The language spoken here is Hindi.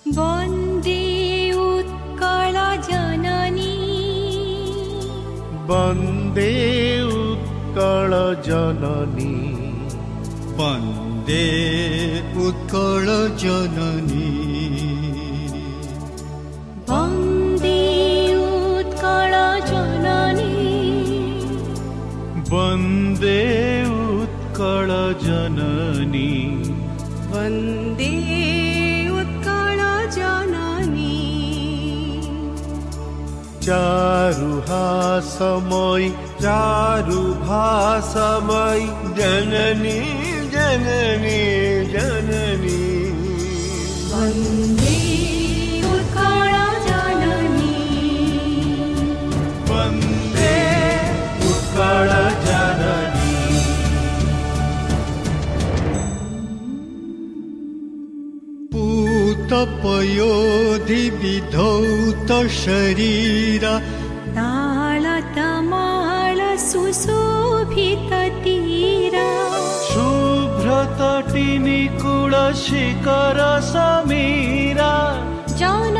वन्दे उत्कल जननी वन्दे उत्कल जननी वन्दे उत्कल जननी वन्दे उत्कल जननी वन्दे उत्कल जननी वन्दे उत्कल जननी चारुहासमयी चारुभासमयी जननी जननी जननी वन्दे उत्कल जननी वन्दे उत्कल जननी पूतपयोधि विधौत शरीरा तालतमाल सुशोभित तीरा शुभ्रतटिनिकुल शिखर समीरा जन